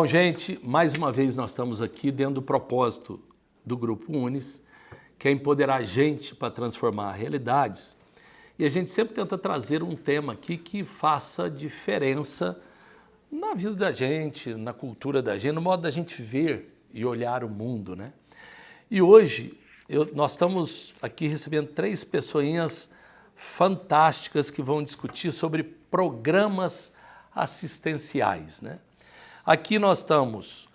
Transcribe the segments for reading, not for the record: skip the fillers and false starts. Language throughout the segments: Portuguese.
Bom, gente, mais uma vez nós estamos aqui dentro do propósito do Grupo Unis, que é empoderar a gente para transformar realidades. E a gente sempre tenta trazer um tema aqui que faça diferença na vida da gente, na cultura da gente, no modo da gente ver e olhar o mundo, né? E hoje nós estamos aqui recebendo 3 pessoinhas fantásticas que vão discutir sobre programas assistenciais, né? Aqui nós estamos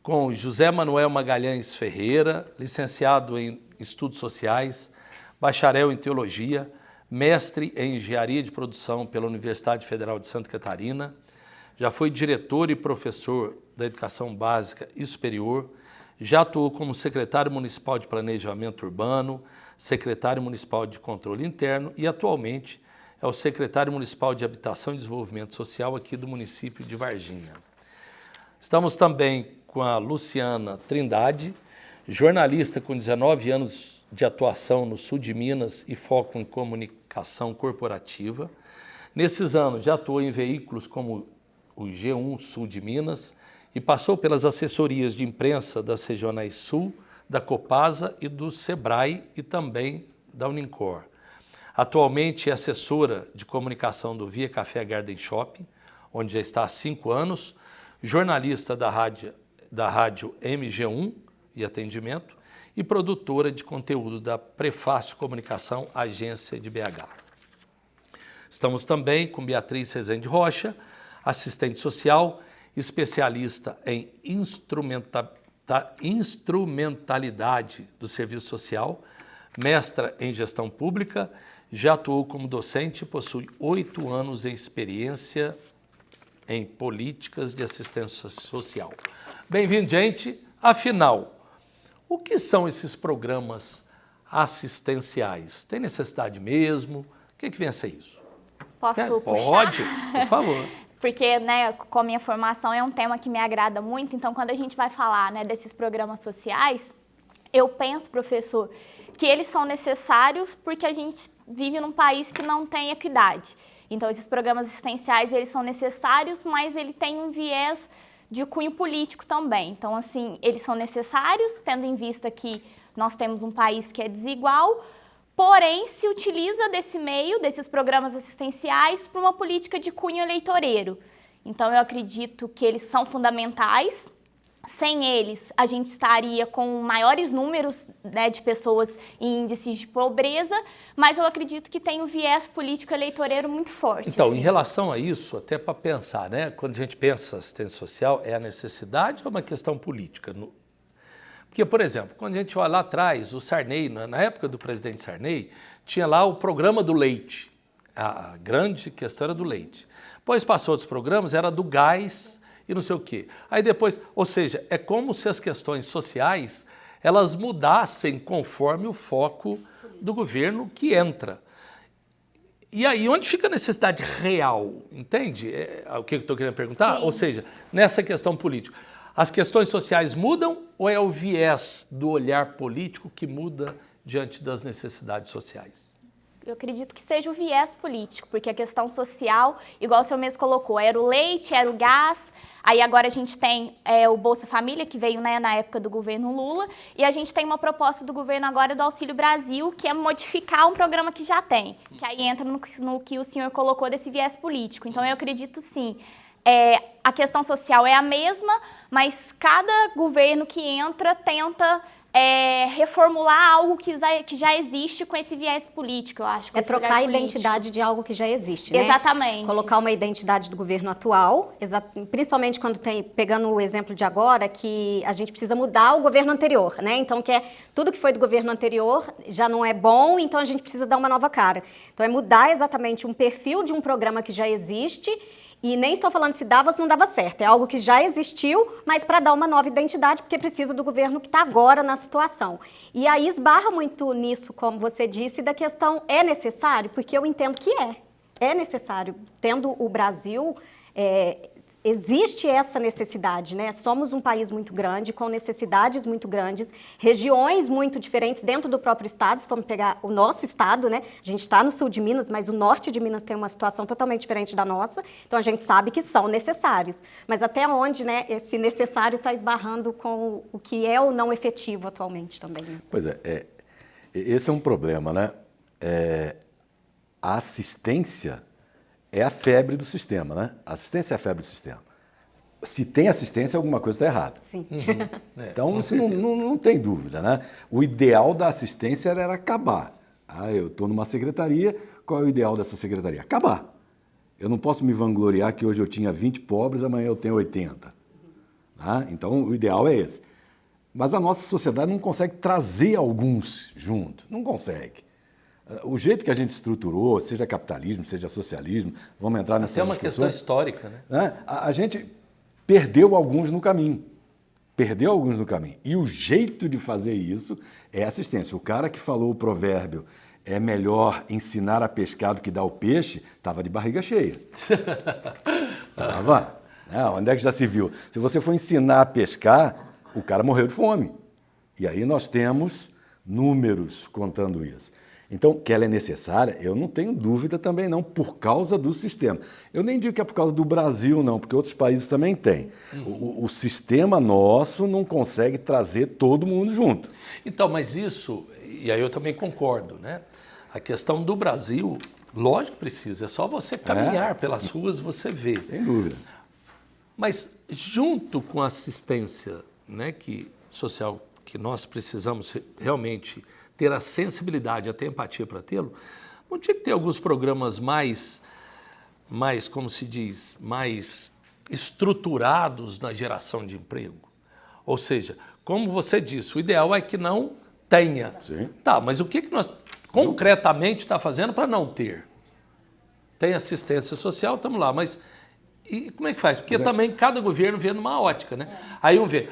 com José Manuel Magalhães Ferreira, licenciado em Estudos Sociais, bacharel em Teologia, mestre em Engenharia de Produção pela Universidade Federal de Santa Catarina, já foi diretor e professor da Educação Básica e Superior, já atuou como secretário municipal de Planejamento Urbano, secretário municipal de Controle Interno e atualmente é o secretário municipal de Habitação e Desenvolvimento Social aqui do município de Varginha. Estamos também com a Luciana Trindade, jornalista com 19 anos de atuação no sul de Minas e foco em comunicação corporativa. Nesses anos já atuou em veículos como o G1 Sul de Minas e passou pelas assessorias de imprensa das regionais Sul, da Copasa e do Sebrae e também da Unincor. Atualmente é assessora de comunicação do Via Café Garden Shopping, onde já está há 5 anos, jornalista da rádio MG1 e atendimento e produtora de conteúdo da Prefácio Comunicação, agência de BH. Estamos também com Beatriz Rezende Rocha, assistente social, especialista em instrumentalidade do serviço social, mestra em gestão pública, já atuou como docente e possui 8 anos em experiência em políticas de assistência social. Bem-vindo, gente. Afinal, o que são esses programas assistenciais? Tem necessidade mesmo? O que vem a ser isso? Posso puxar? Pode, por favor. Porque, né, com a minha formação é um tema que me agrada muito, então quando a gente vai falar, né, desses programas sociais, eu penso, professor, que eles são necessários porque a gente vive num país que não tem equidade. Então, esses programas assistenciais, eles são necessários, mas ele tem um viés de cunho político também. Então, assim, eles são necessários, tendo em vista que nós temos um país que é desigual, porém, se utiliza desse meio, desses programas assistenciais, para uma política de cunho eleitoreiro. Então, eu acredito que eles são fundamentais. Sem eles, a gente estaria com maiores números, né, de pessoas em índices de pobreza, mas eu acredito que tem um viés político-eleitoreiro muito forte. Então, assim. em relação a isso, até para pensar, né, quando a gente pensa assistência social, é a necessidade ou uma questão política? Porque, por exemplo, quando a gente olha lá atrás, o Sarney, na época do presidente Sarney, tinha lá o programa do leite, a grande questão era do leite. Depois passou outros programas, era do gás e não sei o quê. Aí depois, ou seja, é como se as questões sociais, elas mudassem conforme o foco do governo que entra. E aí, onde fica a necessidade real, entende? É o que eu estou querendo perguntar? Sim. Ou seja, nessa questão política, as questões sociais mudam ou é o viés do olhar político que muda diante das necessidades sociais? Eu acredito que seja o viés político, porque a questão social, igual o senhor mesmo colocou, era o leite, era o gás, aí agora a gente tem o Bolsa Família, que veio, né, na época do governo Lula, e a gente tem uma proposta do governo agora do Auxílio Brasil, que é modificar um programa que já tem, que aí entra no que o senhor colocou desse viés político. Então eu acredito sim, a questão social é a mesma, mas cada governo que entra tenta reformular algo que já existe com esse viés político, eu acho. É trocar a identidade de algo que já existe, né? Exatamente. Colocar uma identidade do governo atual, principalmente quando pegando o exemplo de agora, que a gente precisa mudar o governo anterior, né? Então, tudo que foi do governo anterior já não é bom, então a gente precisa dar uma nova cara. Então, é mudar exatamente um perfil de um programa que já existe. E nem estou falando se dava ou se não dava certo, é algo que já existiu, mas para dar uma nova identidade, porque precisa do governo que está agora na situação. E aí esbarra muito nisso, como você disse, da questão é necessário, porque eu entendo que é necessário. Tendo o Brasil existe essa necessidade, né? Somos um país muito grande, com necessidades muito grandes, regiões muito diferentes dentro do próprio estado. Se formos pegar o nosso estado, né? A gente está no sul de Minas, mas o norte de Minas tem uma situação totalmente diferente da nossa, então a gente sabe que são necessários. Mas até onde, né, esse necessário está esbarrando com o que é ou não efetivo atualmente também. Né? Pois esse é um problema, né? A assistência é a febre do sistema, né? A assistência é a febre do sistema. Se tem assistência, alguma coisa está errada. Sim. Então, isso não tem dúvida, né? O ideal da assistência era acabar. Eu estou numa secretaria, qual é o ideal dessa secretaria? Acabar. Eu não posso me vangloriar que hoje eu tinha 20 pobres, amanhã eu tenho 80. Tá? Então, o ideal é esse. Mas a nossa sociedade não consegue trazer alguns junto. Não consegue. O jeito que a gente estruturou, seja capitalismo, seja socialismo, vamos entrar nessa discussão. É uma questão histórica, né? A gente perdeu alguns no caminho. Perdeu alguns no caminho. E o jeito de fazer isso é assistência. O cara que falou o provérbio, é melhor ensinar a pescar do que dar o peixe, estava de barriga cheia. Estava. Onde é que já se viu? Se você for ensinar a pescar, o cara morreu de fome. E aí nós temos números contando isso. Então, que ela é necessária, eu não tenho dúvida também não, por causa do sistema. Eu nem digo que é por causa do Brasil, não, porque outros países também têm. O sistema nosso não consegue trazer todo mundo junto. Então, mas isso, e aí eu também concordo, né? A questão do Brasil, lógico que precisa, é só você caminhar pelas ruas, você vê. Sem dúvida. Mas junto com a assistência, né, social que nós precisamos realmente ter a sensibilidade, até empatia para tê-lo, não tinha que ter alguns programas mais, como se diz, mais estruturados na geração de emprego? Ou seja, como você disse, o ideal é que não tenha. Sim. Tá, mas o que nós concretamente está fazendo para não ter? Tem assistência social, estamos lá, mas e como é que faz? Porque também cada governo vê numa ótica, né? Aí vamos ver,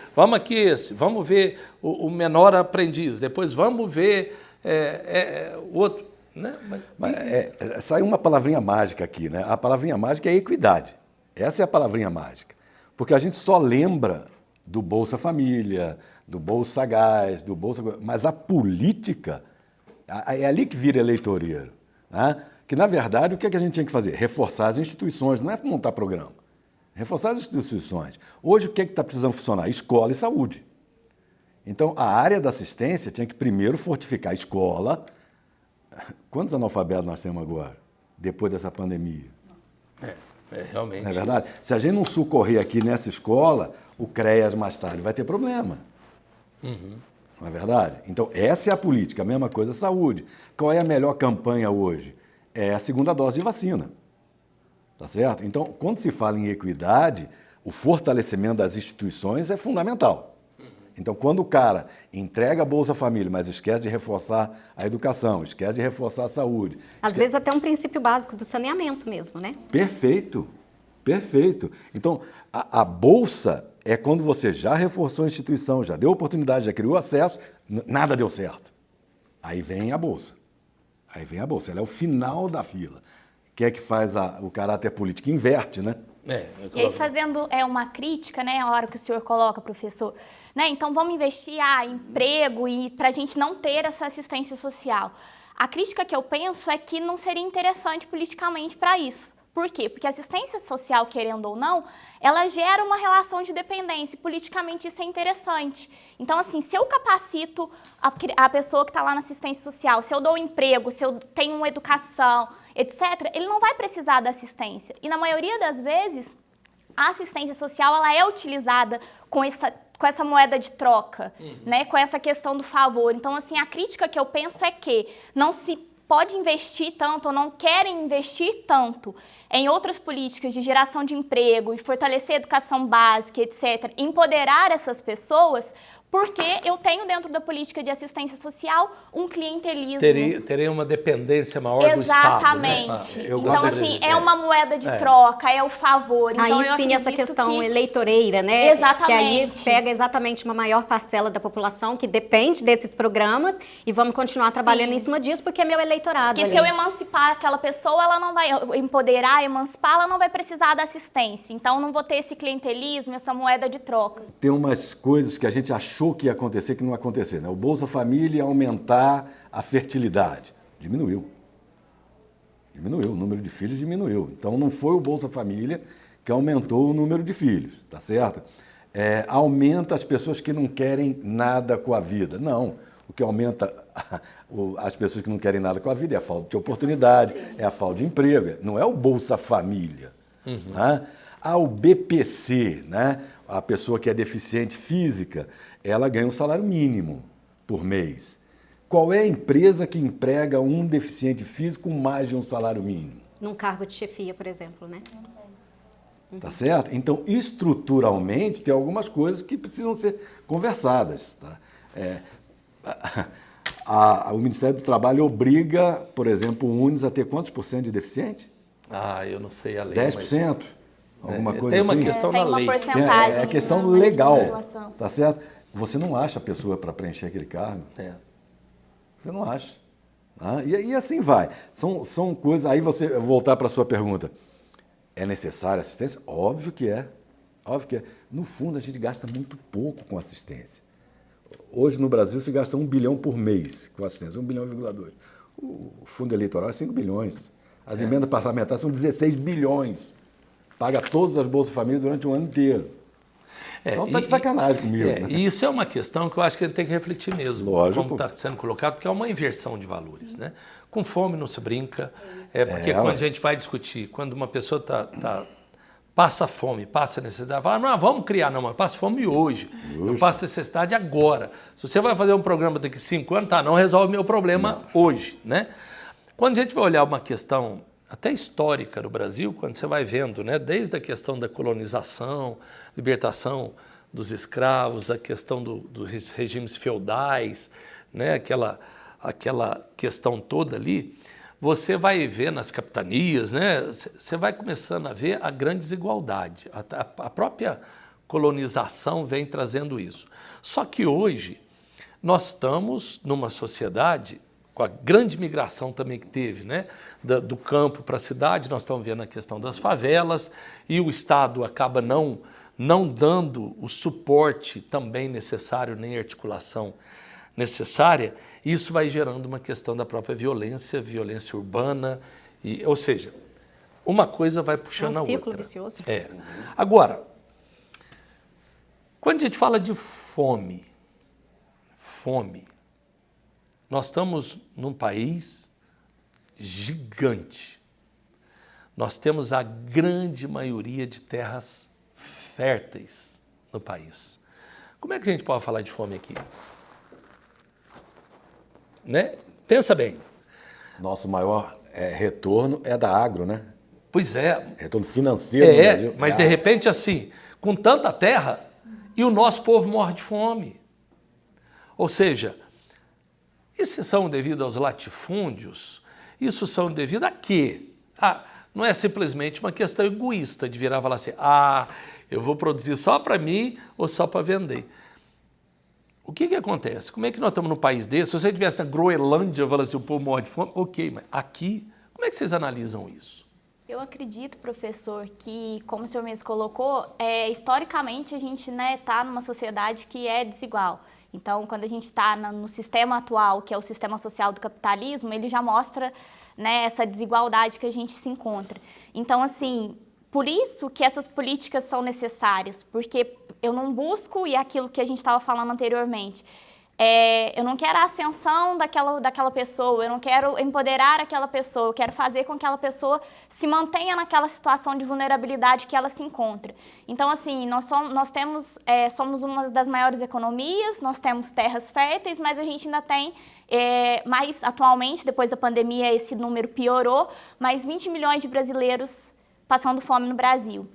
vamos ver o menor aprendiz, depois vamos ver o outro, né? Saiu uma palavrinha mágica aqui, né? A palavrinha mágica é equidade. Essa é a palavrinha mágica. Porque a gente só lembra do Bolsa Família, do Bolsa Gás, do Bolsa... Mas a política, é ali que vira eleitoreiro, né? Que, na verdade, o que a gente tinha que fazer? Reforçar as instituições, não é montar programa. Reforçar as instituições. Hoje, o que está precisando funcionar? Escola e saúde. Então, a área da assistência tinha que primeiro fortificar a escola. Quantos analfabetos nós temos agora, depois dessa pandemia? Realmente. Não é verdade? Se a gente não socorrer aqui nessa escola, o CREAS mais tarde vai ter problema. Não é verdade? Então, essa é a política. A mesma coisa a saúde. Qual é a melhor campanha hoje? É a segunda dose de vacina, tá certo? Então, quando se fala em equidade, o fortalecimento das instituições é fundamental. Então, quando o cara entrega a Bolsa Família, mas esquece de reforçar a educação, esquece de reforçar a saúde... Às vezes até um princípio básico do saneamento mesmo, né? Perfeito, perfeito. Então, a Bolsa é quando você já reforçou a instituição, já deu oportunidade, já criou acesso, nada deu certo. Aí vem a Bolsa. Ela é o final da fila. Que é que faz o caráter político? Inverte, né? E aí fazendo uma crítica, né, a hora que o senhor coloca, professor, né, então vamos investir em emprego e para a gente não ter essa assistência social. A crítica que eu penso é que não seria interessante politicamente para isso. Por quê? Porque a assistência social, querendo ou não, ela gera uma relação de dependência e politicamente isso é interessante. Então, assim, se eu capacito a pessoa que está lá na assistência social, se eu dou um emprego, se eu tenho uma educação, etc., ele não vai precisar da assistência. E na maioria das vezes, a assistência social ela é utilizada com essa moeda de troca, né? Com essa questão do favor. Então, assim, a crítica que eu penso é que não se pode investir tanto ou não querem investir tanto em outras políticas de geração de emprego e fortalecer a educação básica, etc., empoderar essas pessoas, porque eu tenho dentro da política de assistência social um clientelismo. Teria uma dependência maior do Estado. Exatamente. Né? Então, assim, é uma moeda de troca, é o favor. Então, aí sim, essa questão eleitoreira, né? Exatamente. Que aí pega exatamente uma maior parcela da população que depende desses programas e vamos continuar trabalhando em cima disso porque é meu eleitorado. Porque se eu emancipar aquela pessoa, ela não vai empoderar, emancipar, ela não vai precisar da assistência. Então, não vou ter esse clientelismo, essa moeda de troca. Tem umas coisas que a gente achou que ia acontecer que não aconteceu, né? O Bolsa Família ia aumentar a fertilidade. Diminuiu. Diminuiu, o número de filhos diminuiu. Então não foi o Bolsa Família que aumentou o número de filhos, tá certo? Aumenta as pessoas que não querem nada com a vida. Não, o que aumenta as pessoas que não querem nada com a vida é a falta de oportunidade, é a falta de emprego, não é o Bolsa Família. Né? O BPC, né? A pessoa que é deficiente física, ela ganha um salário mínimo por mês. Qual é a empresa que emprega um deficiente físico com mais de um salário mínimo? Num cargo de chefia, por exemplo, né? Tá certo? Então, estruturalmente, tem algumas coisas que precisam ser conversadas. Tá? O Ministério do Trabalho obriga, por exemplo, o Unis a ter quantos por cento de deficiente? Eu não sei a lei, 10%? mas... Alguma coisa tem uma assim? questão tem na uma lei. porcentagem. É questão na legal, legislação. tá certo? Você não acha a pessoa para preencher aquele cargo. Você não acha. E assim vai. São coisas... Aí você voltar para a sua pergunta. É necessária assistência? Óbvio que é. Óbvio que é. No fundo, a gente gasta muito pouco com assistência. Hoje, no Brasil, se gasta 1 bilhão por mês com assistência. 1,2 bilhão. O fundo eleitoral é 5 bilhões. As emendas parlamentares são 16 bilhões. Paga todas as Bolsa Família durante o ano inteiro. Então tá de sacanagem comigo. Né? E isso é uma questão que eu acho que a gente tem que refletir mesmo. Lógico. Como está sendo colocado, porque é uma inversão de valores. Né? Com fome não se brinca. Porque quando a gente vai discutir, quando uma pessoa passa fome, passa necessidade, fala, não, vamos criar, não, mas passa fome hoje. Eu passo necessidade agora. Se você vai fazer um programa daqui 5 anos, não resolve meu problema hoje. Né? Quando a gente vai olhar uma questão até histórica no Brasil, quando você vai vendo, né, desde a questão da colonização, libertação dos escravos, a questão dos regimes feudais, né, aquela questão toda ali, você vai ver nas capitanias, né, você vai começando a ver a grande desigualdade. A própria colonização vem trazendo isso. Só que hoje nós estamos numa sociedade com a grande migração também que teve, né? Do campo para a cidade, nós estamos vendo a questão das favelas e o Estado acaba não dando o suporte também necessário, nem articulação necessária, e isso vai gerando uma questão da própria violência urbana, ou seja, uma coisa vai puxando a outra. ciclo vicioso. Agora, quando a gente fala de fome, nós estamos num país gigante. Nós temos a grande maioria de terras férteis no país. Como é que a gente pode falar de fome aqui? Né? Pensa bem. Nosso maior retorno é da agro, né? Pois é. Retorno financeiro no Brasil. Mas de repente assim, com tanta terra, e o nosso povo morre de fome. Ou seja, isso são devido aos latifúndios? Isso são devido a quê? Não é simplesmente uma questão egoísta de virar e falar assim, eu vou produzir só para mim ou só para vender. O que acontece? Como é que nós estamos num país desse? Se você estivesse na Groenlândia, fala assim, o povo morre de fome, ok, mas aqui, como é que vocês analisam isso? Eu acredito, professor, que, como o senhor mesmo colocou, historicamente a gente está numa sociedade que é desigual. Então, quando a gente está no sistema atual, que é o sistema social do capitalismo, ele já mostra, né, essa desigualdade que a gente se encontra. Então, assim, por isso que essas políticas são necessárias, porque eu não busco, e é aquilo que a gente estava falando anteriormente, eu não quero a ascensão daquela pessoa, eu não quero empoderar aquela pessoa, eu quero fazer com que aquela pessoa se mantenha naquela situação de vulnerabilidade que ela se encontra. Então, assim, nós somos uma das maiores economias, nós temos terras férteis, mas a gente ainda tem, mais atualmente, depois da pandemia, esse número piorou, mais 20 milhões de brasileiros passando fome no Brasil.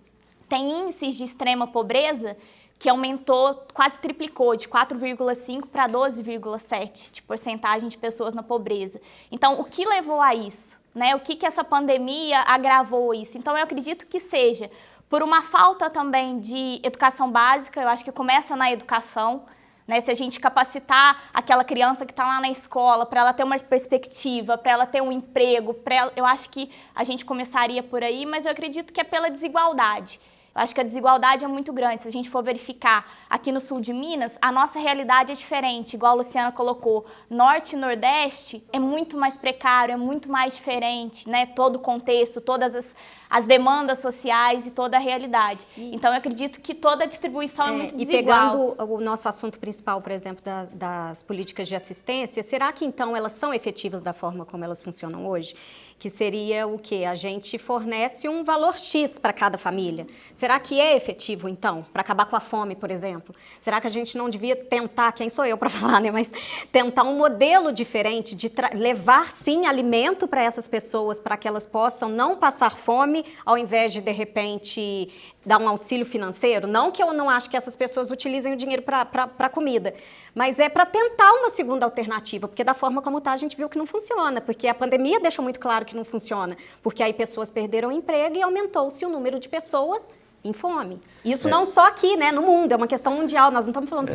Tem índices de extrema pobreza que aumentou, quase triplicou, de 4,5% para 12,7% de porcentagem de pessoas na pobreza. Então, o que levou a isso? Né? O que essa pandemia agravou isso? Então, eu acredito que seja por uma falta também de educação básica, eu acho que começa na educação, né? Se a gente capacitar aquela criança que está lá na escola, para ela ter uma perspectiva, para ela ter um emprego, eu acho que a gente começaria por aí, mas eu acredito que é pela desigualdade. Eu acho que a desigualdade é muito grande. Se a gente for verificar aqui no sul de Minas, a nossa realidade é diferente, igual a Luciana colocou. Norte e Nordeste é muito mais precário, é muito mais diferente, né? Todo o contexto, todas as demandas sociais e toda a realidade. Então, eu acredito que toda a distribuição é muito desigual. E pegando o nosso assunto principal, por exemplo, das políticas de assistência, será que, então, elas são efetivas da forma como elas funcionam hoje? Que seria o quê? A gente fornece um valor X para cada família. Será que é efetivo, então, para acabar com a fome, por exemplo? Será que a gente não devia tentar, quem sou eu para falar, né? Mas tentar um modelo diferente de levar, sim, alimento para essas pessoas, para que elas possam não passar fome, ao invés de repente, dar um auxílio financeiro? Não que eu não acho que essas pessoas utilizem o dinheiro para comida, mas é para tentar uma segunda alternativa, porque da forma como está, a gente viu que não funciona, porque a pandemia deixou muito claro que não funciona, porque aí pessoas perderam o emprego e aumentou-se o número de pessoas em fome. Isso não só aqui, né, no mundo, é uma questão mundial, nós não estamos falando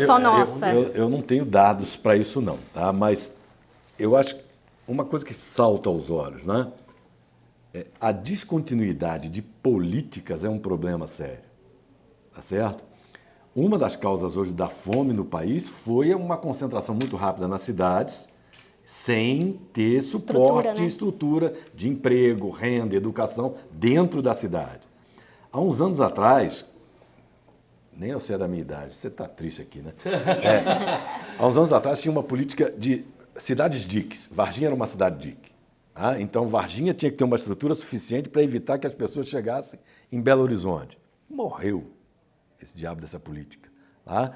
só nossa. Eu não tenho dados para isso não, tá? Mas eu acho que uma coisa que salta aos olhos, né? A descontinuidade de políticas é um problema sério, tá certo? Uma das causas hoje da fome no país foi uma concentração muito rápida nas cidades, sem ter suporte, estrutura de emprego, renda, educação dentro da cidade. Há uns anos atrás, nem você é da minha idade, você está triste aqui, né? Há uns anos atrás tinha uma política de cidades diques. Varginha era uma cidade dique. Tá? Então Varginha tinha que ter uma estrutura suficiente para evitar que as pessoas chegassem em Belo Horizonte. Morreu esse diabo dessa política. Tá?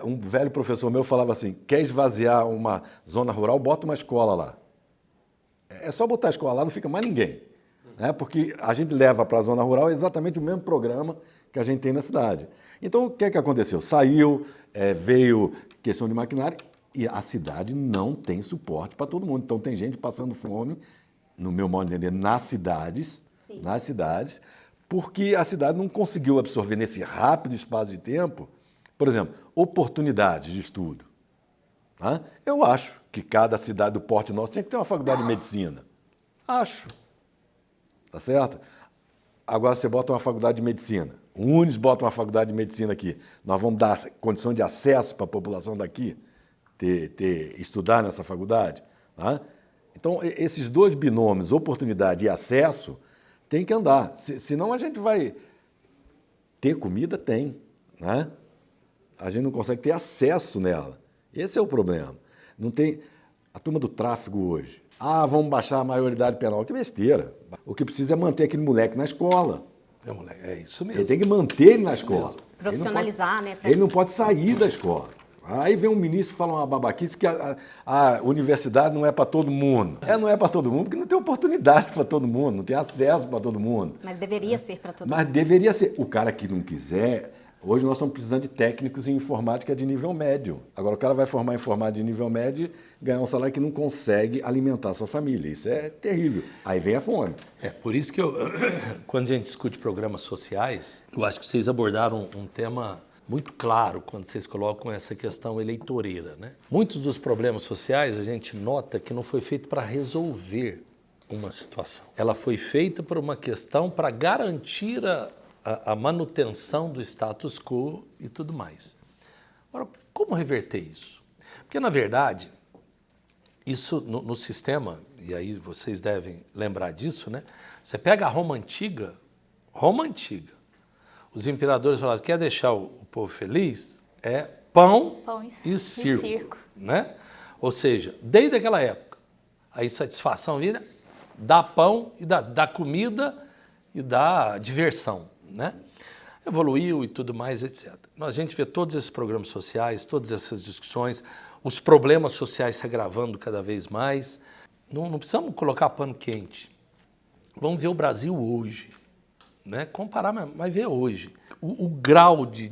Um velho professor meu falava assim, quer esvaziar uma zona rural, bota uma escola lá. É só botar a escola lá, não fica mais ninguém. Né? Porque a gente leva para a zona rural exatamente o mesmo programa que a gente tem na cidade. Então, o que é que aconteceu? Saiu, veio questão de maquinário e a cidade não tem suporte para todo mundo. Então, tem gente passando fome, no meu modo de entender, nas cidades, porque a cidade não conseguiu absorver nesse rápido espaço de tempo, por exemplo, oportunidades de estudo. Tá? Eu acho que cada cidade do porte nosso tinha que ter uma faculdade de medicina. Acho. Tá certo? Agora você bota uma faculdade de medicina. O Unis bota uma faculdade de medicina aqui. Nós vamos dar condição de acesso para a população daqui, estudar nessa faculdade. Tá? Então, esses dois binômios, oportunidade e acesso, tem que andar. Senão a gente vai ter comida, tem. Né? A gente não consegue ter acesso nela. Esse é o problema. Não tem a turma do tráfico hoje. Vamos baixar a maioridade penal. Que besteira. O que precisa é manter aquele moleque na escola. É isso mesmo. Ele tem que manter ele na escola. Profissionalizar, né? Ele não pode sair da escola. Aí vem um ministro e fala uma babaquice que a universidade não é para todo mundo. Não é para todo mundo porque não tem oportunidade para todo mundo, não tem acesso para todo mundo. Mas deveria ser para todo mundo. Mas deveria ser. O cara que não quiser... Hoje nós estamos precisando de técnicos em informática de nível médio. Agora o cara vai formar informática de nível médio e ganhar um salário que não consegue alimentar a sua família. Isso é terrível. Aí vem a fome. Por isso que quando a gente discute programas sociais, eu acho que vocês abordaram um tema muito claro quando vocês colocam essa questão eleitoreira, né? Muitos dos problemas sociais a gente nota que não foi feito para resolver uma situação. Ela foi feita por uma questão para garantir a manutenção do status quo e tudo mais. Agora, como reverter isso? Porque, na verdade, isso no sistema, e aí vocês devem lembrar disso, né? Você pega a Roma Antiga, os imperadores falavam, quer deixar o povo feliz? Pão e circo. Né? Ou seja, desde aquela época, a insatisfação vinha da pão e da comida e da diversão. Né? Evoluiu e tudo mais, etc. A gente vê todos esses programas sociais, todas essas discussões, os problemas sociais se agravando cada vez mais. Não precisamos colocar pano quente. Vamos ver o Brasil hoje. Né? Comparar, mas ver hoje. O grau de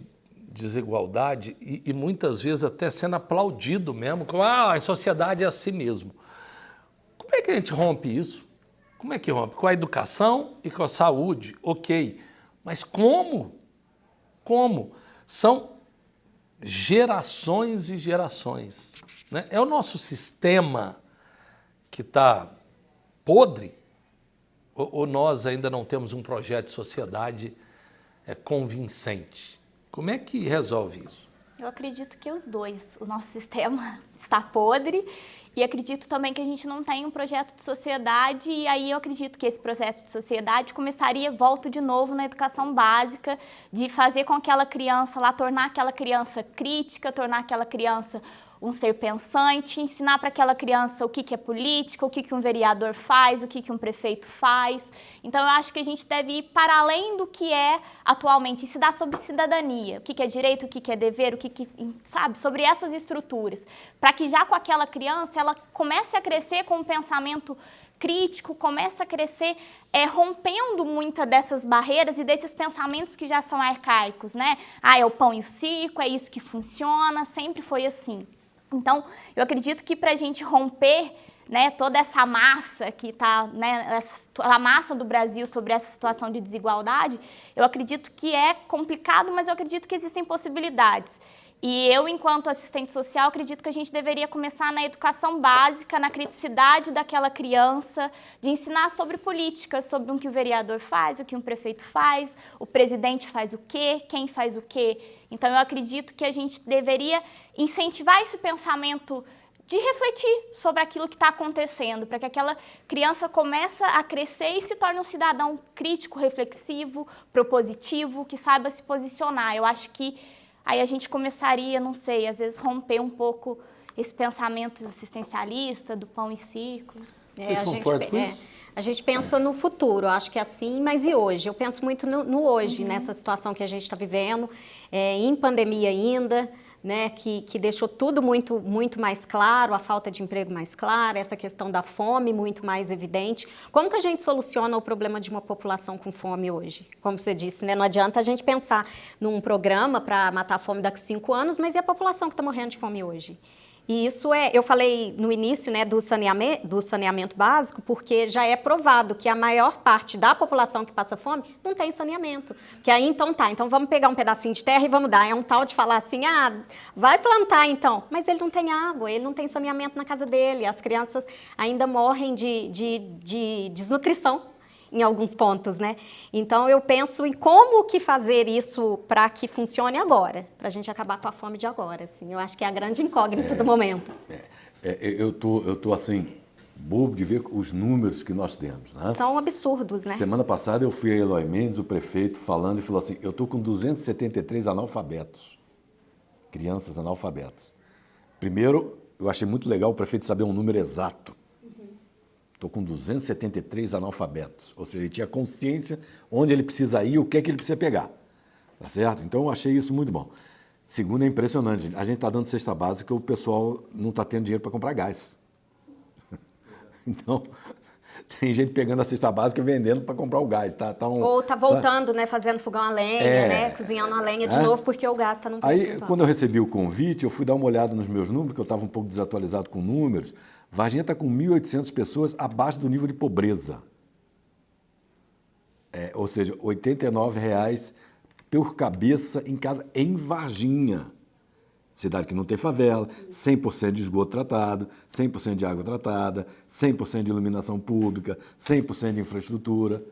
desigualdade e muitas vezes até sendo aplaudido mesmo, como a sociedade é assim mesmo. Como é que a gente rompe isso? Como é que rompe? Com a educação e com a saúde, ok. Mas como? Como? São gerações e gerações, né? É o nosso sistema que está podre ou nós ainda não temos um projeto de sociedade convincente? Como é que resolve isso? Eu acredito que os dois. O nosso sistema está podre e acredito também que a gente não tem um projeto de sociedade, e aí eu acredito que esse projeto de sociedade começaria, volto de novo, na educação básica, de fazer com que aquela criança lá, tornar aquela criança crítica, tornar aquela criança um ser pensante, ensinar para aquela criança o que é política, o que um vereador faz, o que um prefeito faz. Então, eu acho que a gente deve ir para além do que é atualmente, ensinar sobre cidadania, o que é direito, o que é dever, sabe, sobre essas estruturas, para que já com aquela criança ela comece a crescer com um pensamento crítico, comece a crescer rompendo muitas dessas barreiras e desses pensamentos que já são arcaicos, né? É o pão e o circo, é isso que funciona, sempre foi assim. Então, eu acredito que para a gente romper, né, toda essa massa que está, né, a massa do Brasil sobre essa situação de desigualdade, eu acredito que é complicado, mas eu acredito que existem possibilidades. E eu, enquanto assistente social, acredito que a gente deveria começar na educação básica, na criticidade daquela criança, de ensinar sobre política, sobre o que o vereador faz, o que um prefeito faz, o presidente faz o quê, quem faz o quê. Então, eu acredito que a gente deveria incentivar esse pensamento de refletir sobre aquilo que está acontecendo, para que aquela criança comece a crescer e se torne um cidadão crítico, reflexivo, propositivo, que saiba se posicionar. Eu acho que aí a gente começaria, não sei, às vezes romper um pouco esse pensamento assistencialista do pão e circo. Vocês concordam com isso? A gente pensa no futuro, acho que é assim, mas e hoje? Eu penso muito no hoje, nessa situação que a gente está vivendo, em pandemia ainda, né, que deixou tudo muito mais claro, a falta de emprego mais clara, essa questão da fome muito mais evidente. Como que a gente soluciona o problema de uma população com fome hoje? Como você disse, né, não adianta a gente pensar num programa para matar a fome daqui a 5 anos, mas e a população que está morrendo de fome hoje? E isso eu falei no início, né, do saneamento básico, porque já é provado que a maior parte da população que passa fome não tem saneamento. Que aí, então vamos pegar um pedacinho de terra e vamos dar. É um tal de falar assim, vai plantar então. Mas ele não tem água, ele não tem saneamento na casa dele. As crianças ainda morrem de desnutrição em alguns pontos, né? Então, eu penso em como que fazer isso para que funcione agora, para a gente acabar com a fome de agora, assim. Eu acho que é a grande incógnita do momento. Eu tô assim, bobo de ver os números que nós temos, né? São absurdos, né? Semana passada eu fui a Eloy Mendes, o prefeito, falando e falou assim, eu tô com 273 analfabetos, crianças analfabetas. Primeiro, eu achei muito legal o prefeito saber um número exato. Estou com 273 analfabetos, ou seja, ele tinha consciência onde ele precisa ir, o que é que ele precisa pegar, tá certo? Então eu achei isso muito bom. Segundo, é impressionante, a gente está dando cesta básica, o pessoal não está tendo dinheiro para comprar gás. Então, tem gente pegando a cesta básica e vendendo para comprar o gás. Ou está voltando, né, fazendo fogão a lenha, né, cozinhando a lenha de novo, porque o gás está num preço Aí, quando eu recebi o convite, eu fui dar uma olhada nos meus números, que eu estava um pouco desatualizado com números. Varginha está com 1.800 pessoas abaixo do nível de pobreza. Ou seja, R$ 89,00 por cabeça em casa em Varginha. Cidade que não tem favela, 100% de esgoto tratado, 100% de água tratada, 100% de iluminação pública, 100% de infraestrutura.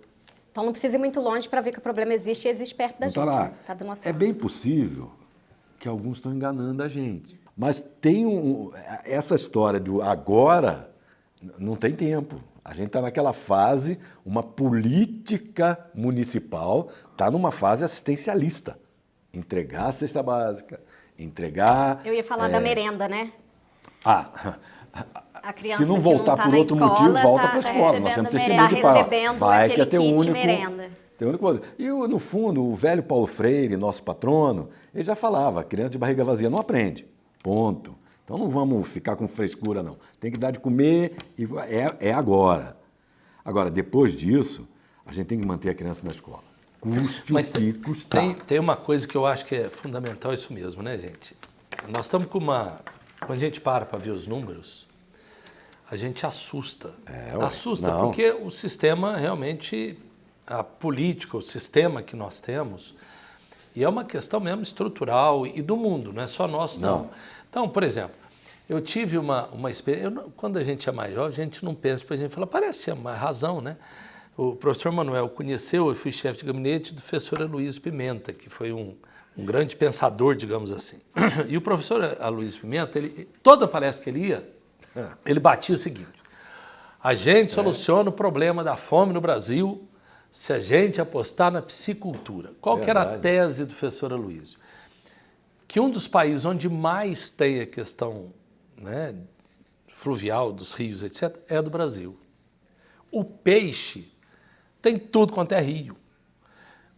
Então não precisa ir muito longe para ver que o problema existe e existe perto da gente. Tá lá. Né? Tá do nosso lado. Bem possível que alguns estão enganando a gente. Mas tem essa história do agora, não tem tempo. A gente está naquela fase, uma política municipal está numa fase assistencialista. Entregar a cesta básica, entregar... Eu ia falar da merenda, né? A criança se não voltar por outro motivo, volta para a escola. Nós temos testemunho de pau. Vai que ter um único merenda. Tem único. E, no fundo, o velho Paulo Freire, nosso patrono, ele já falava, criança de barriga vazia não aprende. Ponto. Então não vamos ficar com frescura, não. Tem que dar de comer e é agora. Agora, depois disso, a gente tem que manter a criança na escola. Custe Mas o que custar. tem uma coisa que eu acho que é fundamental, é isso mesmo, né, gente? Nós estamos com uma... Quando a gente para ver os números, a gente assusta. Assusta não. porque o sistema realmente, a política, o sistema que nós temos, e é uma questão mesmo estrutural e do mundo, não é só nosso, não. Então, por exemplo, eu tive uma experiência... Quando a gente é maior, a gente não pensa, a gente fala, parece que tinha mais razão, né? O professor Manuel conheceu, eu fui chefe de gabinete do professor Aloysio Pimenta, que foi um grande pensador, digamos assim. E o professor Aloysio Pimenta, toda palestra que ele ia, ele batia o seguinte: a gente soluciona o problema da fome no Brasil se a gente apostar na piscicultura. Qual que era a tese do professor Aloysio? Que um dos países onde mais tem a questão, né, fluvial, dos rios, etc., é do Brasil. O peixe tem tudo quanto é rio.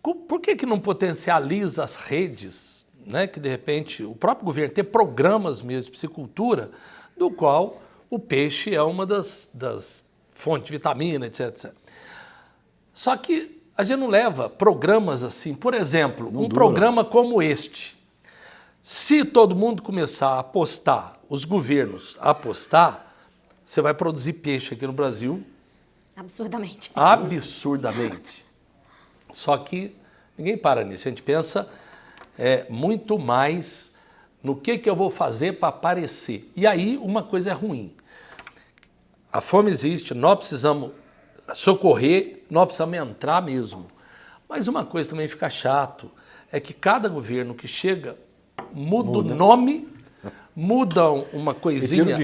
Por que não potencializa as redes, né, que de repente o próprio governo tem programas mesmo de piscicultura, do qual o peixe é uma das fontes de vitamina, etc. Só que a gente não leva programas assim. Por exemplo, programa como este. Se todo mundo começar a apostar, os governos a apostar, você vai produzir peixe aqui no Brasil. Absurdamente. Absurdamente. Só que ninguém para nisso. A gente pensa muito mais no que eu vou fazer para aparecer. E aí uma coisa é ruim. A fome existe, nós precisamos socorrer, nós precisamos entrar mesmo. Mas uma coisa também fica chato, é que cada governo que chega muda o nome, muda uma coisinha,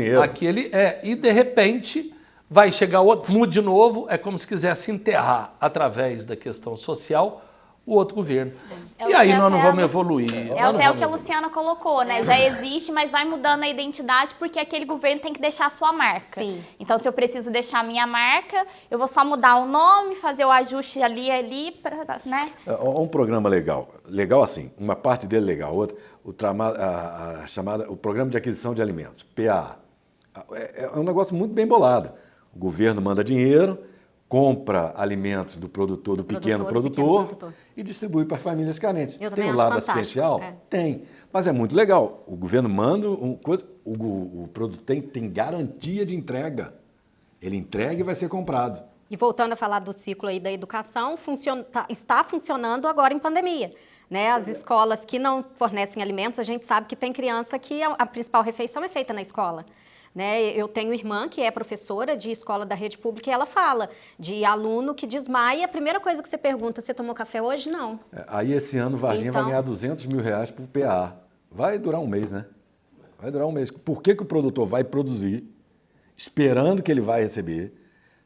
e de repente vai chegar outro, muda de novo, é como se quisesse enterrar, através da questão social, o outro governo. E aí nós não vamos evoluir. É até o que a Luciana colocou, né? Já existe, mas vai mudando a identidade porque aquele governo tem que deixar a sua marca. Sim. Então, se eu preciso deixar a minha marca, eu vou só mudar o nome, fazer o ajuste ali, né? Um programa legal. Legal assim, uma parte dele legal, outra, o Programa de Aquisição de Alimentos, PAA. É um negócio muito bem bolado. O governo manda dinheiro, compra alimentos do produtor, do pequeno produtor e distribui para famílias carentes. Tem o lado assistencial? Tem. Mas é muito legal. O governo manda o produtor tem garantia de entrega. Ele entrega e vai ser comprado. E voltando a falar do ciclo aí da educação, está funcionando agora em pandemia. Né? As escolas que não fornecem alimentos, a gente sabe que tem criança que a principal refeição é feita na escola. Né? Eu tenho irmã que é professora de escola da rede pública e ela fala de aluno que desmaia, a primeira coisa que você pergunta, você tomou café hoje? Não. Aí esse ano Varginha vai ganhar R$200 mil por PA. Vai durar um mês, né? Vai durar um mês. Por que o produtor vai produzir, esperando que ele vai receber?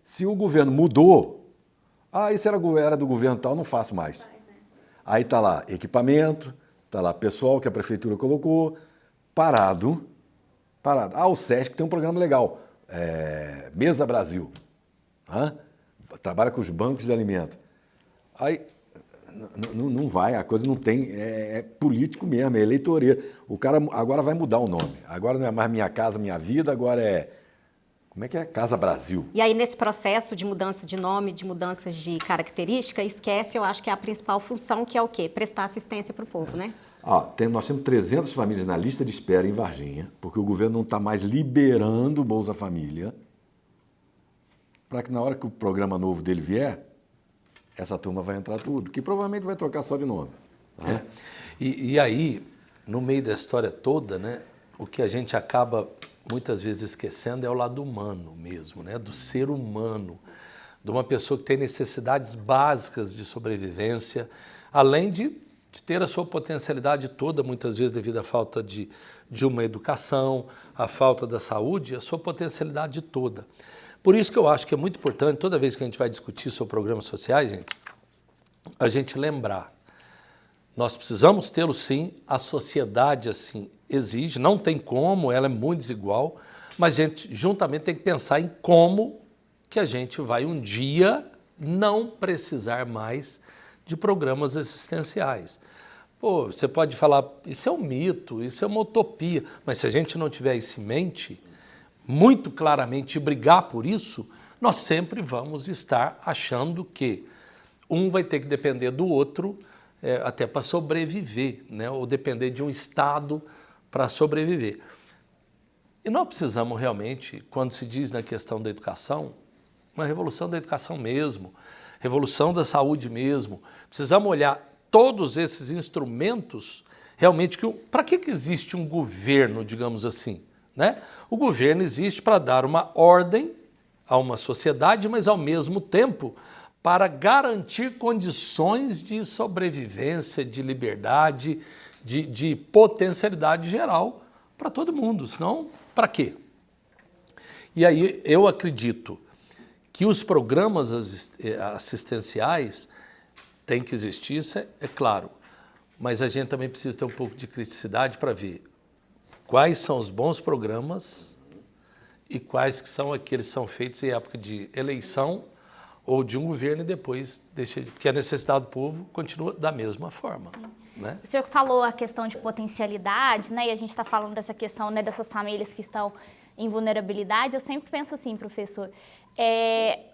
Se o governo mudou, isso era do governo tal, não faço mais. Aí está lá equipamento, está lá pessoal que a prefeitura colocou, parado. O SESC tem um programa legal, Mesa Brasil, trabalha com os bancos de alimento. Aí não vai, a coisa não tem, é político mesmo, é eleitoreiro. O cara agora vai mudar o nome, agora não é mais Minha Casa Minha Vida, agora como é que é? Casa Brasil. E aí nesse processo de mudança de nome, de mudanças de característica, esquece, eu acho que é a principal função, que é o quê? Prestar assistência para o povo, né? Nós temos 300 famílias na lista de espera em Varginha, porque o governo não está mais liberando o Bolsa Família, para que na hora que o programa novo dele vier, essa turma vai entrar tudo, que provavelmente vai trocar só de nome. Né? E aí, no meio da história toda, né, o que a gente acaba muitas vezes esquecendo é o lado humano mesmo, né, do ser humano, de uma pessoa que tem necessidades básicas de sobrevivência, além de ter a sua potencialidade toda, muitas vezes devido à falta de uma educação, à falta da saúde, a sua potencialidade toda. Por isso que eu acho que é muito importante, toda vez que a gente vai discutir sobre programas sociais, a gente lembrar. Nós precisamos tê-lo sim, a sociedade assim exige, não tem como, ela é muito desigual, mas a gente juntamente tem que pensar em como que a gente vai um dia não precisar mais de programas assistenciais. Você pode falar, isso é um mito, isso é uma utopia, mas se a gente não tiver isso em mente, muito claramente, e brigar por isso, nós sempre vamos estar achando que um vai ter que depender do outro até para sobreviver, né? Ou depender de um Estado para sobreviver. E nós precisamos realmente, quando se diz na questão da educação, uma revolução da educação mesmo, revolução da saúde mesmo. Precisamos olhar todos esses instrumentos realmente. Para que existe um governo, digamos assim? Né? O governo existe para dar uma ordem a uma sociedade, mas ao mesmo tempo para garantir condições de sobrevivência, de liberdade, de potencialidade geral para todo mundo. Senão, para quê? E aí eu acredito que os programas assistenciais têm que existir, isso é claro, mas a gente também precisa ter um pouco de criticidade para ver quais são os bons programas e quais que são aqueles que são feitos em época de eleição ou de um governo e depois deixa, porque a necessidade do povo continua da mesma forma. Né? O senhor falou a questão de potencialidade, né? E a gente está falando dessa questão, né, dessas famílias que estão em vulnerabilidade. Eu sempre penso assim, professor,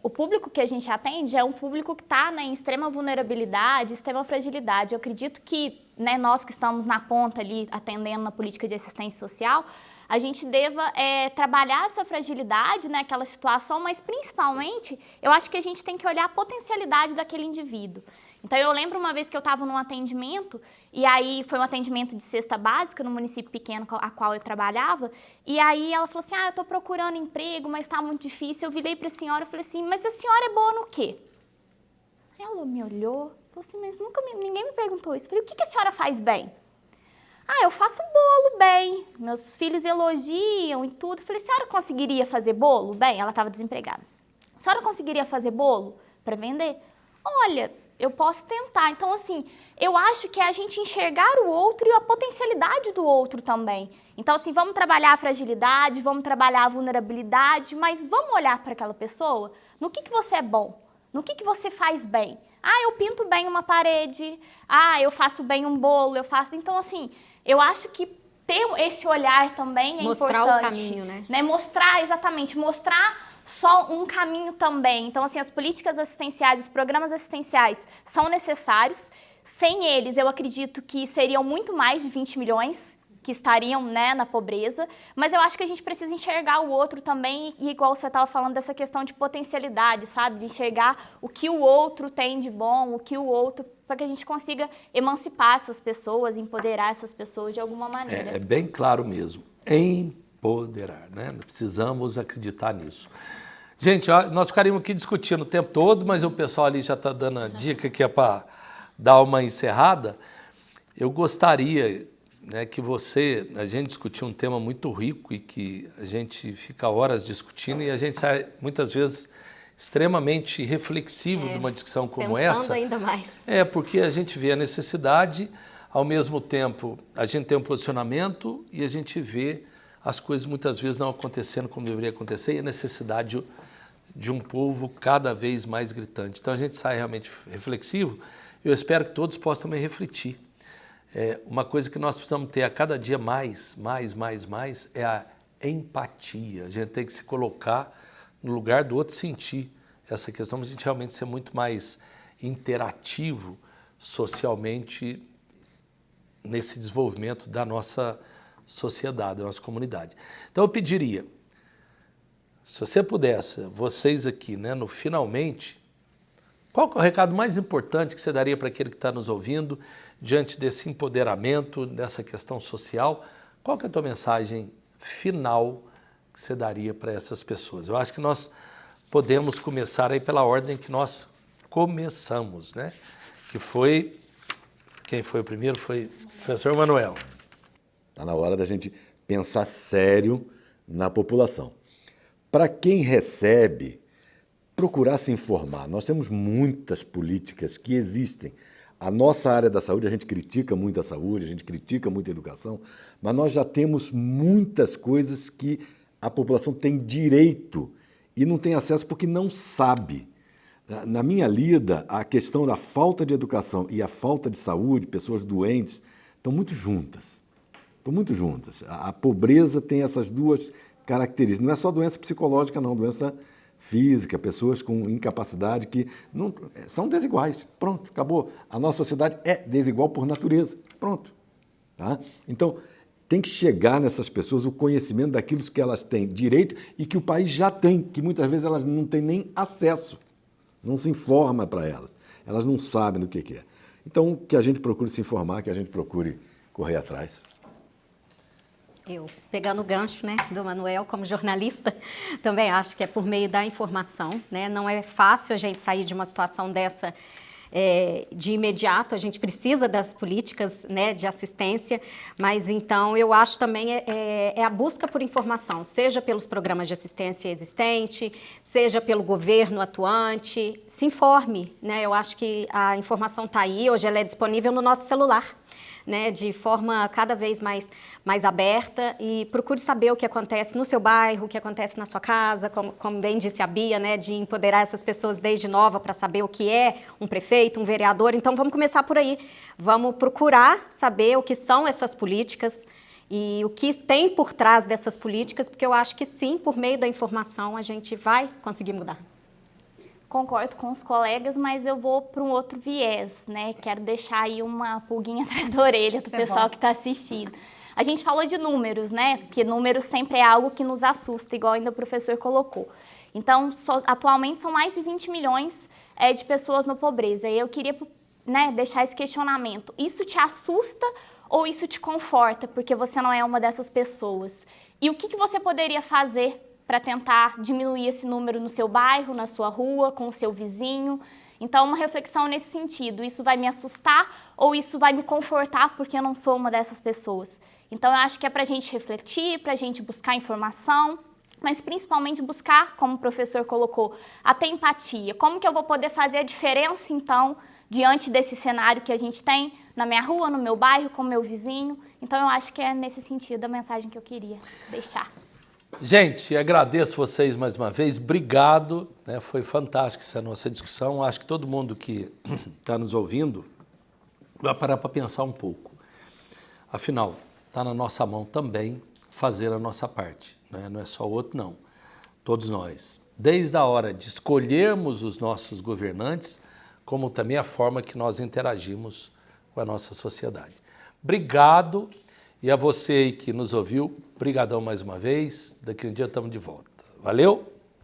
o público que a gente atende é um público que está, né, em extrema vulnerabilidade, extrema fragilidade. Eu acredito que, né, nós que estamos na ponta ali, atendendo na política de assistência social, a gente deva trabalhar essa fragilidade, né, aquela situação, mas principalmente, eu acho que a gente tem que olhar a potencialidade daquele indivíduo. Então, eu lembro uma vez que eu estava num atendimento, e aí foi um atendimento de cesta básica no município pequeno a qual eu trabalhava, e aí ela falou assim, eu estou procurando emprego, mas está muito difícil. Eu virei para a senhora e falei assim, mas a senhora é boa no quê? Ela me olhou, falou assim, mas ninguém me perguntou isso. Eu falei, o que a senhora faz bem? Eu faço bolo bem, meus filhos elogiam e tudo. Eu falei, a senhora conseguiria fazer bolo bem? Ela estava desempregada. A senhora conseguiria fazer bolo para vender? Olha, eu posso tentar. Então, assim, eu acho que é a gente enxergar o outro e a potencialidade do outro também. Então, assim, vamos trabalhar a fragilidade, vamos trabalhar a vulnerabilidade, mas vamos olhar para aquela pessoa, no que você é bom, no que você faz bem. Eu pinto bem uma parede, eu faço bem um bolo, eu faço... Então, assim, eu acho que ter esse olhar também é mostrar importante. Mostrar o caminho, né? Mostrar, exatamente, mostrar só um caminho também. Então, assim, as políticas assistenciais, os programas assistenciais são necessários. Sem eles, eu acredito que seriam muito mais de 20 milhões que estariam, né, na pobreza. Mas eu acho que a gente precisa enxergar o outro também, e igual o senhor estava falando dessa questão de potencialidade, sabe? De enxergar o que o outro tem de bom, o que o outro... para que a gente consiga emancipar essas pessoas, empoderar essas pessoas de alguma maneira. É bem claro mesmo. Empoderar, né? Precisamos acreditar nisso. Gente, nós ficaríamos aqui discutindo o tempo todo, mas o pessoal ali já está dando a dica que é para dar uma encerrada. Eu gostaria, né, que a gente discutiu um tema muito rico e que a gente fica horas discutindo e a gente sai muitas vezes extremamente reflexivo de uma discussão como essa. Ainda mais. Porque a gente vê a necessidade, ao mesmo tempo a gente tem um posicionamento e a gente vê as coisas muitas vezes não acontecendo como deveria acontecer e a necessidade de um povo cada vez mais gritante. Então a gente sai realmente reflexivo e eu espero que todos possam também refletir. Uma coisa que nós precisamos ter a cada dia mais é a empatia. A gente tem que se colocar no lugar do outro, sentir essa questão, mas a gente realmente ser muito mais interativo socialmente nesse desenvolvimento da nossa sociedade, da nossa comunidade. Então eu pediria, se você pudesse, vocês aqui, né, no finalmente, qual que é o recado mais importante que você daria para aquele que está nos ouvindo diante desse empoderamento, dessa questão social? Qual que é a tua mensagem final que você daria para essas pessoas? Eu acho que nós podemos começar aí pela ordem que nós começamos, né? Que foi... Quem foi o primeiro? Foi o professor Manuel. Está na hora da gente pensar sério na população. Para quem recebe, procurar se informar. Nós temos muitas políticas que existem. A nossa área da saúde, a gente critica muito a saúde, a gente critica muito a educação, mas nós já temos muitas coisas que a população tem direito e não tem acesso porque não sabe. Na minha lida, a questão da falta de educação e a falta de saúde, pessoas doentes, estão muito juntas. Estão muito juntas. A pobreza tem essas duas características. Não é só doença psicológica, não, doença física, pessoas com incapacidade que não, são desiguais. Pronto, acabou. A nossa sociedade é desigual por natureza. Pronto. Tá? Então, tem que chegar nessas pessoas o conhecimento daquilo que elas têm direito e que o país já tem, que muitas vezes elas não têm nem acesso, não se informa para elas. Elas não sabem do que é. Então, que a gente procure se informar, que a gente procure correr atrás. Eu, pegando o gancho, né, do Manuel como jornalista, também acho que é por meio da informação, né? Não é fácil a gente sair de uma situação dessa de imediato, a gente precisa das políticas, né, de assistência, mas então eu acho também a busca por informação, seja pelos programas de assistência existente, seja pelo governo atuante, se informe, né? Eu acho que a informação está aí, hoje ela é disponível no nosso celular, né, de forma cada vez mais aberta, e procure saber o que acontece no seu bairro, o que acontece na sua casa, como bem disse a Bia, né, de empoderar essas pessoas desde nova para saber o que é um prefeito, um vereador. Então vamos começar por aí, vamos procurar saber o que são essas políticas e o que tem por trás dessas políticas, porque eu acho que sim, por meio da informação a gente vai conseguir mudar. Concordo com os colegas, mas eu vou para um outro viés, né? Quero deixar aí uma pulguinha atrás da orelha do pessoal que está assistindo. A gente falou de números, né? Porque números sempre é algo que nos assusta, igual ainda o professor colocou. Então, atualmente são mais de 20 milhões de pessoas na pobreza. E eu queria, né, deixar esse questionamento. Isso te assusta ou isso te conforta, porque você não é uma dessas pessoas? E o que você poderia fazer para tentar diminuir esse número no seu bairro, na sua rua, com o seu vizinho? Então, uma reflexão nesse sentido. Isso vai me assustar ou isso vai me confortar porque eu não sou uma dessas pessoas? Então, eu acho que é para a gente refletir, para a gente buscar informação, mas principalmente buscar, como o professor colocou, a ter empatia. Como que eu vou poder fazer a diferença, então, diante desse cenário que a gente tem na minha rua, no meu bairro, com o meu vizinho? Então, eu acho que é nesse sentido a mensagem que eu queria deixar. Gente, agradeço vocês mais uma vez, obrigado, né? Foi fantástica essa nossa discussão. Acho que todo mundo que está nos ouvindo vai parar para pensar um pouco. Afinal, está na nossa mão também fazer a nossa parte, né? Não é só o outro, não. Todos nós. Desde a hora de escolhermos os nossos governantes, como também a forma que nós interagimos com a nossa sociedade. Obrigado. E a você que nos ouviu, brigadão mais uma vez. Daqui a um dia estamos de volta. Valeu!